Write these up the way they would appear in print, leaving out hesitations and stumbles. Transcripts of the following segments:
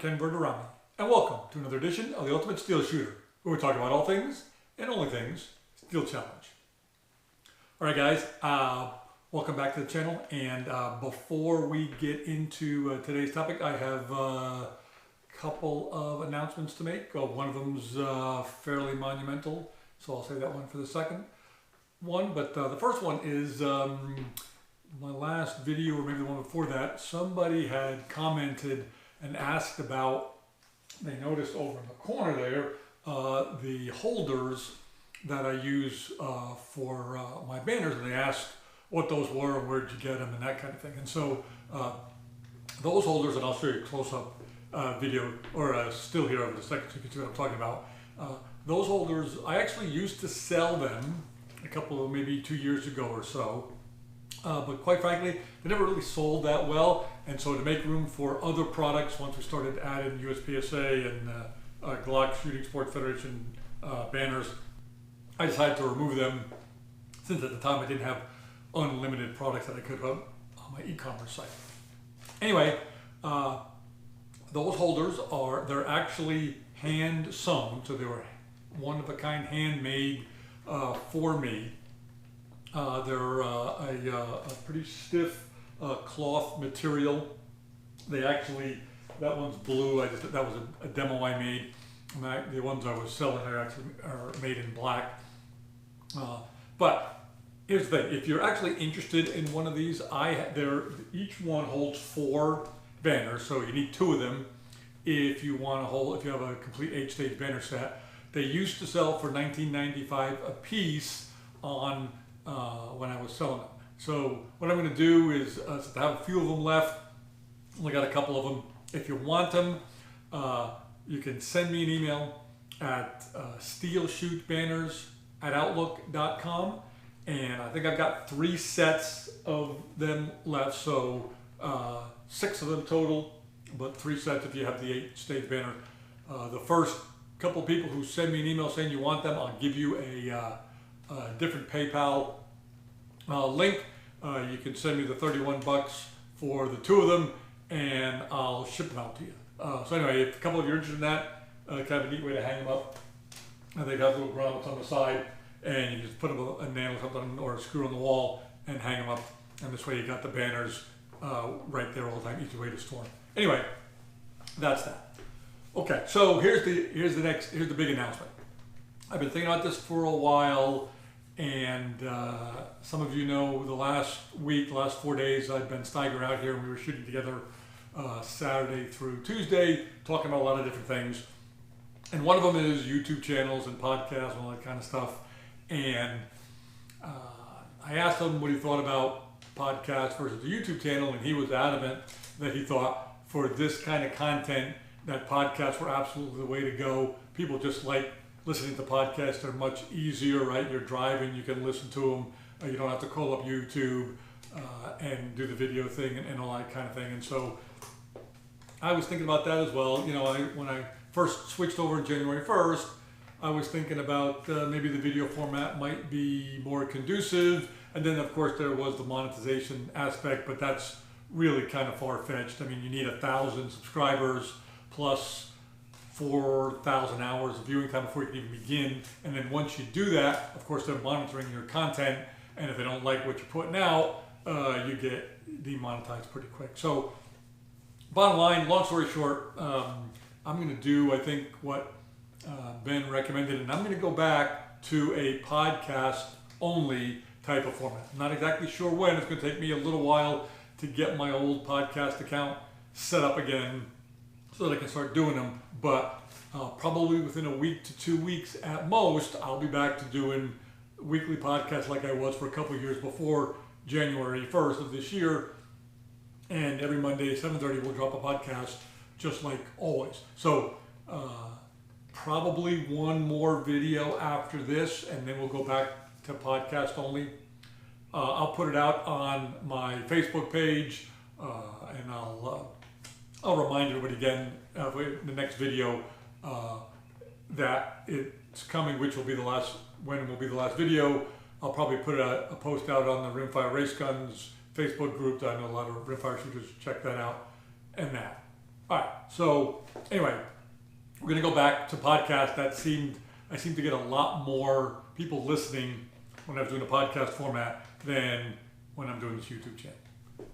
Ken Verderami, and welcome to another edition of the Ultimate Steel Shooter, where we talk about all things and only things Steel Challenge. Alright guys, welcome back to the channel, and before we get into today's topic, I have a couple of announcements to make. One of them's fairly monumental, so I'll say that one for the second one, but the first one is my last video, or maybe the one before that. Somebody had commented and asked about, they noticed over in the corner there, the holders that I use for my banners, and they asked what those were and where'd you get them and that kind of thing. And so those holders, and I'll show you a close-up video or a still here over the second so you can see what I'm talking about. Those holders, I actually used to sell them a couple of maybe 2 years ago or so. But quite frankly, they never really sold that well, and so to make room for other products, once we started adding USPSA and Glock Shooting Sports Federation banners, I decided to remove them, since at the time I didn't have unlimited products that I could run on my e-commerce site. Anyway, those holders they're actually hand sewn, so they were one-of-a-kind handmade for me. They're a pretty stiff cloth material. They actually, that one's blue. That was a demo I made. The ones I was selling are made in black. But here's the thing: if you're actually interested in one of these, each one holds 4 banners, so you need 2 of them if you have a complete 8-stage banner set. They used to sell for $19.95 a piece on when I was selling them. So what I'm going to do is, since I have a few of them left, only got a couple of them. If you want them, you can send me an email at steelshootbanners@outlook.com, and I think I've got 3 sets of them left, so 6 of them total, but 3 sets if you have the 8-stage banner. The first couple people who send me an email saying you want them, I'll give you a different PayPal link. You can send me the $31 for the 2 of them, and I'll ship them out to you. So anyway, if a couple of you are interested in that, kind of a neat way to hang them up. And they got little grommets on the side, and you just put them a nail or something or a screw on the wall and hang them up. And this way you got the banners right there all the time, easy way to store them. Anyway, that's that. Okay, so here's the big announcement. I've been thinking about this for a while, and some of you know the last 4 days I've been staggering out here, and we were shooting together Saturday through Tuesday, talking about a lot of different things. And one of them is YouTube channels and podcasts and all that kind of stuff. And I asked him what he thought about podcasts versus the YouTube channel, and he was adamant that he thought for this kind of content that podcasts were absolutely the way to go. People just like listening to podcasts. They're much easier, right? You're driving, you can listen to them. You don't have to call up YouTube and do the video thing and all that kind of thing. And so I was thinking about that as well. You know, when I first switched over January 1st, I was thinking about maybe the video format might be more conducive. And then of course there was the monetization aspect, but that's really kind of far-fetched. I mean, you need 1,000 subscribers plus 4,000 hours of viewing time before you can even begin. And then once you do that, of course, they're monitoring your content. And if they don't like what you're putting out, you get demonetized pretty quick. So bottom line, long story short, I'm going to do, I think, what Ben recommended. And I'm going to go back to a podcast only type of format. I'm not exactly sure when. It's going to take me a little while to get my old podcast account set up again so that I can start doing them, but probably within a week to 2 weeks at most, I'll be back to doing weekly podcasts like I was for a couple of years before January 1st of this year. And every Monday, 7:30, we'll drop a podcast just like always. So probably one more video after this, and then we'll go back to podcast only. I'll put it out on my Facebook page, and I'll remind everybody again the next video that it's coming, which will be the last video. I'll probably put a post out on the Rimfire Race Guns Facebook group. I know a lot of rimfire shooters check that out, and that. All right. So anyway, we're going to go back to podcast. I seemed to get a lot more people listening when I was doing a podcast format than when I'm doing this YouTube channel.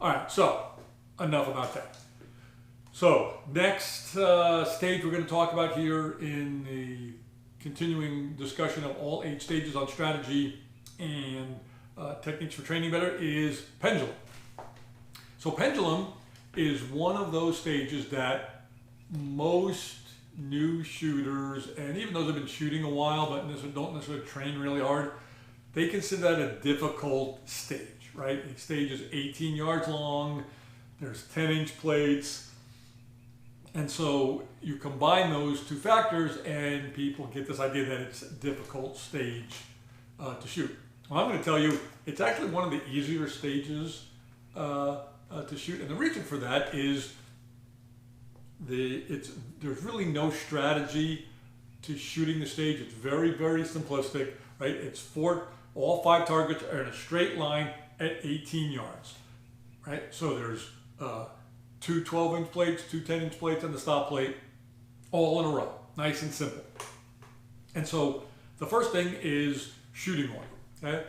All right. So enough about that. So next stage we're going to talk about here in the continuing discussion of all 8 stages on strategy and techniques for training better is pendulum. So pendulum is one of those stages that most new shooters, and even those that have been shooting a while but don't necessarily train really hard, they consider that a difficult stage, right? The stage is 18 yards long, there's 10-inch plates, and so you combine those 2 factors and people get this idea that it's a difficult stage to shoot. Well, I'm going to tell you, it's actually one of the easier stages to shoot, and the reason for that is there's really no strategy to shooting the stage. It's very, very simplistic, right? It's all 5 targets are in a straight line at 18 yards, right? So there's 2 12-inch plates, 2 10-inch plates, and the stop plate, all in a row, nice and simple. And so the first thing is shooting order. Okay?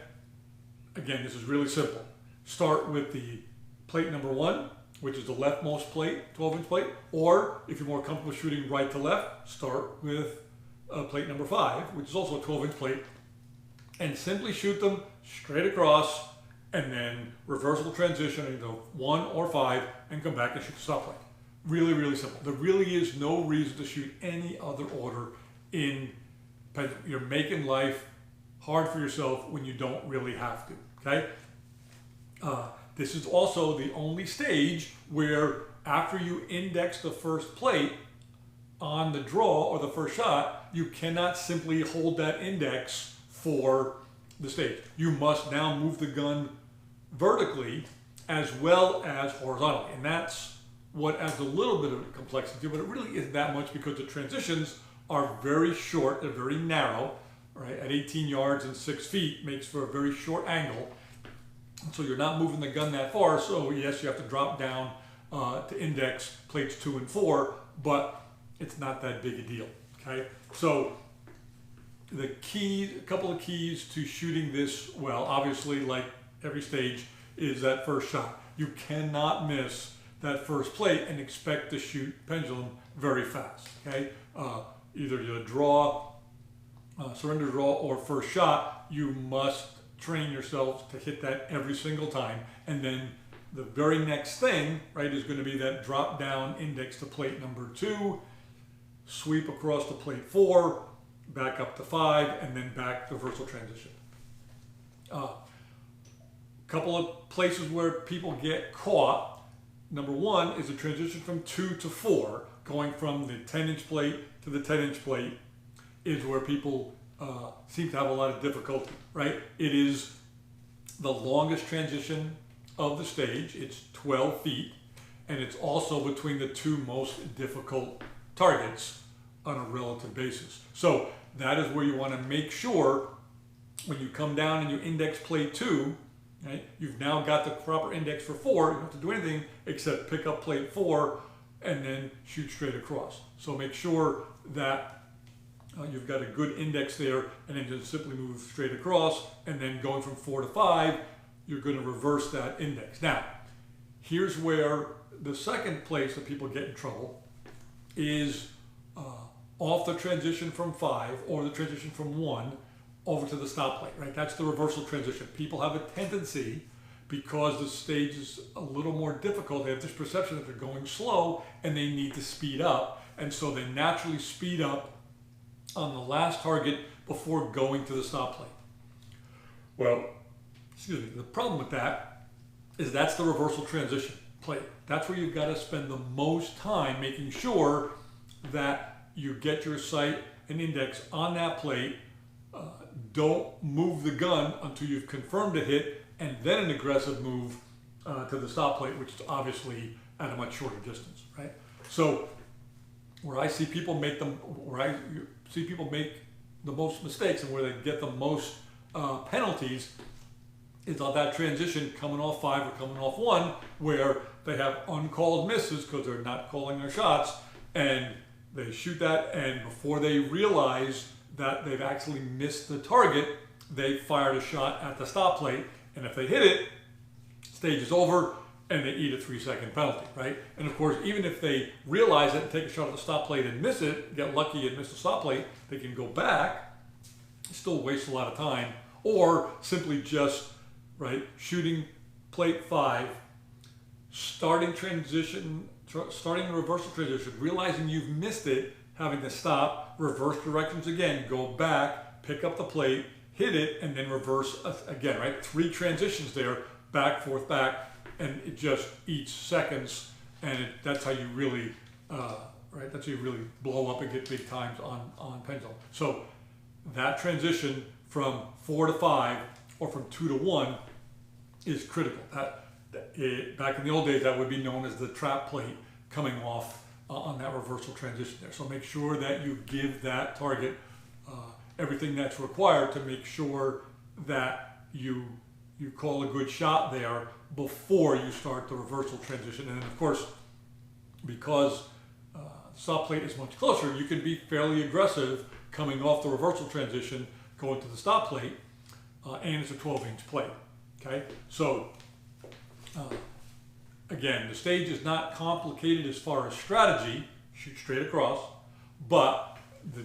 Again, this is really simple. Start with the plate number 1, which is the leftmost plate, 12-inch plate, or if you're more comfortable shooting right to left, start with plate number 5, which is also a 12-inch plate, and simply shoot them straight across, and then reversible transition into 1 or 5, and come back and shoot the stop plate. Really, really simple. There really is no reason to shoot any other order in pendulum. You're making life hard for yourself when you don't really have to, okay? This is also the only stage where after you index the first plate on the draw or the first shot, you cannot simply hold that index for the stage. You must now move the gun vertically as well as horizontally. And that's what adds a little bit of complexity, but it really isn't that much because the transitions are very short, they're very narrow, right? At 18 yards and 6 feet makes for a very short angle. So you're not moving the gun that far, so yes, you have to drop down to index plates 2 and 4, but it's not that big a deal, okay? So a couple of keys to shooting this well, obviously like every stage, is that first shot. You cannot miss that first plate and expect to shoot pendulum very fast, okay? Either you draw, surrender draw, or first shot, you must train yourself to hit that every single time. And then the very next thing, right, is going to be that drop down index to plate number 2, sweep across to plate 4, back up to 5, and then back to reversal transition. Couple of places where people get caught. Number 1 is a transition from 2 to 4, going from the 10-inch plate to the 10-inch plate is where people seem to have a lot of difficulty, right? It is the longest transition of the stage. It's 12 feet, and it's also between the 2 most difficult targets on a relative basis. So that is where you want to make sure when you come down and you index plate 2, right, you've now got the proper index for 4. You don't have to do anything except pick up plate 4 and then shoot straight across. So make sure that you've got a good index there, and then just simply move straight across, and then going from 4 to 5, you're going to reverse that index. Now, here's where the second place that people get in trouble is off the transition from 5 or the transition from 1 over to the stop plate, right? That's the reversal transition. People have a tendency, because the stage is a little more difficult, they have this perception that they're going slow and they need to speed up, and so they naturally speed up on the last target before going to the stop plate. Well, excuse me, the problem with that is that's the reversal transition plate. That's where you've got to spend the most time making sure that you get your sight and index on that plate. Don't move the gun until you've confirmed a hit, and then an aggressive move to the stop plate, which is obviously at a much shorter distance, right? So where I see people make the most mistakes and where they get the most penalties is on that transition coming off 5 or coming off 1, where they have uncalled misses because they're not calling their shots, and they shoot that, and before they realize that they've actually missed the target, they fired a shot at the stop plate, and if they hit it, stage is over, and they eat a 3-second penalty, right? And of course, even if they realize it and take a shot at the stop plate and miss it, get lucky and miss the stop plate, they can go back, still waste a lot of time, or simply just, right, shooting plate 5, starting transition, starting the reversal transition, realizing you've missed it, having to stop, reverse directions again, go back, pick up the plate, hit it, and then reverse again, right? 3 transitions there, back, forth, back, and it just eats seconds, and that's how you really, right? That's how you really blow up and get big times on Pendulum. So that transition from 4 to 5 or from 2 to 1 is critical. Back in the old days, that would be known as the trap plate coming off on that reversal transition there. So make sure that you give that target everything that's required to make sure that you call a good shot there before you start the reversal transition. And then of course, because the stop plate is much closer, you can be fairly aggressive coming off the reversal transition, going to the stop plate, and it's a 12-inch plate, okay? So again, the stage is not complicated as far as strategy, shoot straight across, but the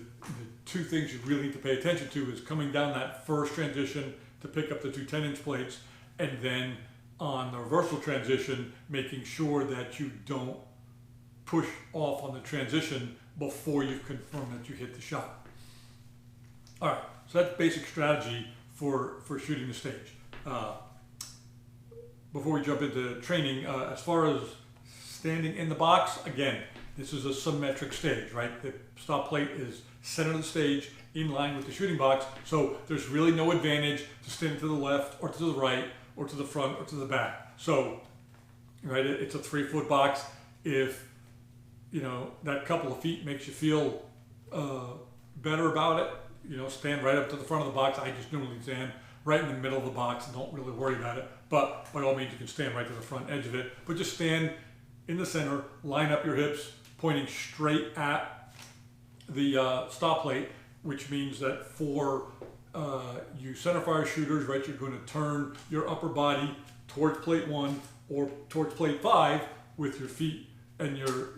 2 things you really need to pay attention to is coming down that first transition to pick up the 2 10-inch plates, and then on the reversal transition, making sure that you don't push off on the transition before you confirm that you hit the shot. All right, so that's basic strategy for shooting the stage. Before we jump into training, as far as standing in the box, again, this is a symmetric stage, right? The stop plate is center of the stage, in line with the shooting box, so there's really no advantage to stand to the left or to the right or to the front or to the back. So, right, it's a 3-foot box. If, you know, that couple of feet makes you feel better about it, you know, stand right up to the front of the box. I just normally stand right in the middle of the box and don't really worry about it. But by all means, you can stand right to the front edge of it. But just stand in the center, line up your hips, pointing straight at the stop plate, which means that for you centerfire shooters, right, you're going to turn your upper body towards plate 1 or towards plate 5 with your feet and your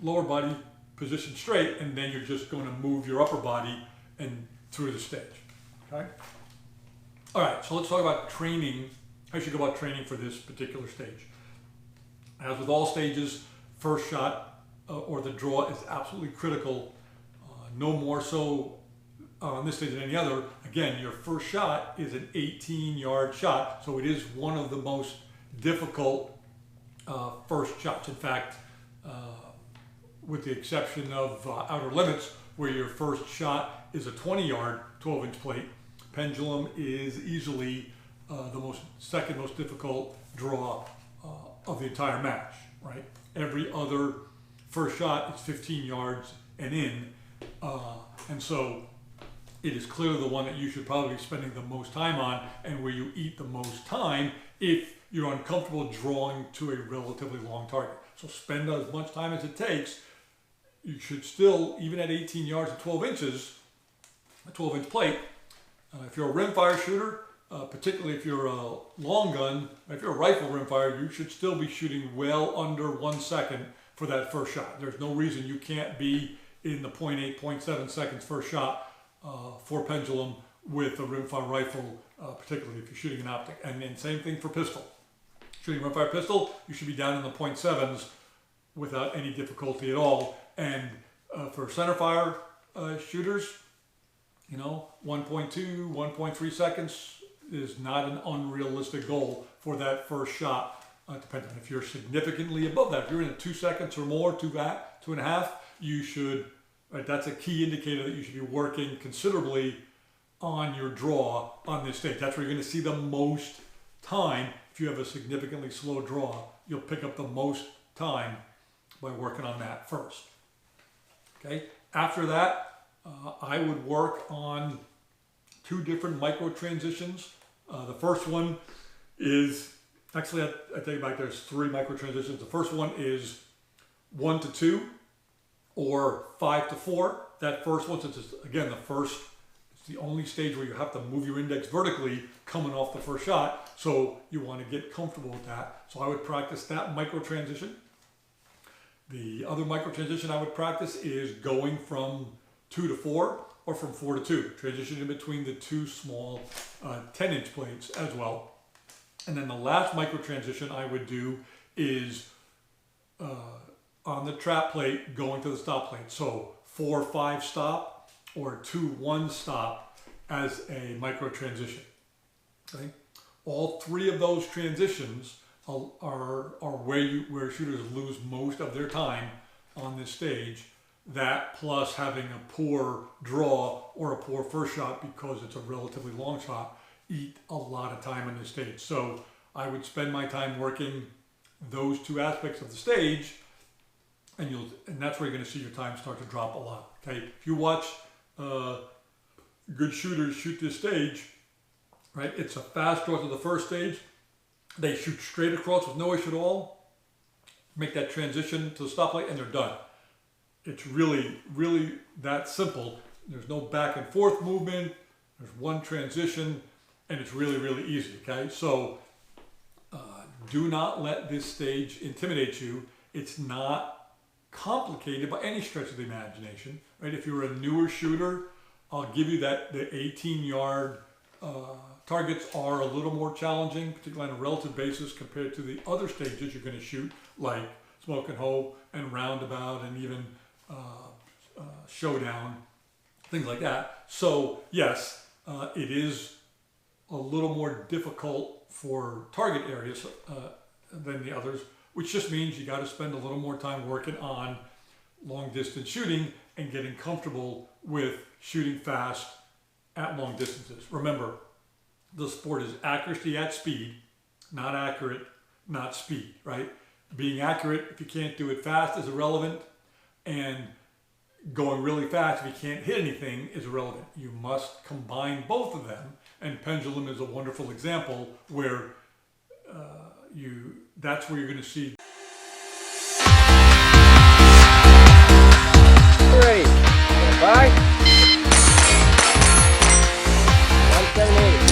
lower body positioned straight, and then you're just going to move your upper body and through the stage, okay? All right, so let's talk about training. How you should go about training for this particular stage. As with all stages, first shot or the draw is absolutely critical. No more so on this stage than any other. Again, your first shot is an 18-yard shot, so it is one of the most difficult first shots. In fact, with the exception of Outer Limits, where your first shot is a 20-yard 12-inch plate, Pendulum is easily the second most difficult draw of the entire match, right? Every other first shot is 15 yards and in, and so it is clearly the one that you should probably be spending the most time on, and where you eat the most time if you're uncomfortable drawing to a relatively long target. So spend as much time as it takes. You should still, even at 18 yards and 12 inches, a 12-inch plate, if you're a rimfire shooter, particularly if you're a long gun, if you're a rifle rimfire, you should still be shooting well under 1 second for that first shot. There's no reason you can't be in the 0.8, 0.7 seconds first shot for Pendulum with a rimfire rifle, particularly if you're shooting an optic. And then same thing for pistol. Shooting a rimfire pistol, you should be down in the 0.7s without any difficulty at all. And for centerfire shooters, you know, 1.2, 1.3 seconds is not an unrealistic goal for that first shot, depending on if you're significantly above that. If you're in 2 seconds or more, 2.5, you should, right, that's a key indicator that you should be working considerably on your draw on this stage. That's where you're going to see the most time. If you have a significantly slow draw, you'll pick up the most time by working on that first. Okay, after that, I would work on 2 different micro transitions The first one is, actually I take it back, there's 3 micro transitions. The first one is 1 to 2 or 5 to 4. That first one, since it's, again, it's the only stage where you have to move your index vertically coming off the first shot. So you want to get comfortable with that. So I would practice that micro transition. The other micro transition I would practice is going from 2 to 4 or from 4 to 2. Transitioning between the 2 small 10-inch blades as well. And then the last micro transition I would do is on the trap plate going to the stop plate. So 4-5 stop or 2-1 stop as a micro transition. Okay? All 3 of those transitions are where shooters lose most of their time on this stage. That plus having a poor draw or a poor first shot because it's a relatively long shot eat a lot of time on this stage. So I would spend my time working those 2 aspects of the stage, and that's where you're going to see your time start to drop a lot. Okay, if you watch good shooters shoot this stage, right? It's a fast draw to the first stage. They shoot straight across with no issue at all. Make that transition to the stoplight, and they're done. It's really, really that simple. There's no back and forth movement. There's one transition, and it's really, really easy. Okay, so do not let this stage intimidate you. It's not complicated by any stretch of the imagination, right? If you're a newer shooter, I'll give you that the 18-yard targets are a little more challenging, particularly on a relative basis compared to the other stages you're going to shoot, like smoke and hoe and roundabout and even showdown, things like that. So yes, it is a little more difficult for target areas than the others, which just means you got to spend a little more time working on long distance shooting and getting comfortable with shooting fast at long distances. Remember, the sport is accuracy at speed, not accurate, not speed, right? Being accurate, if you can't do it fast, is irrelevant, and going really fast, if you can't hit anything, is irrelevant. You must combine both of them, and Pendulum is a wonderful example where that's where you're going to see. Ready. Bye. 178.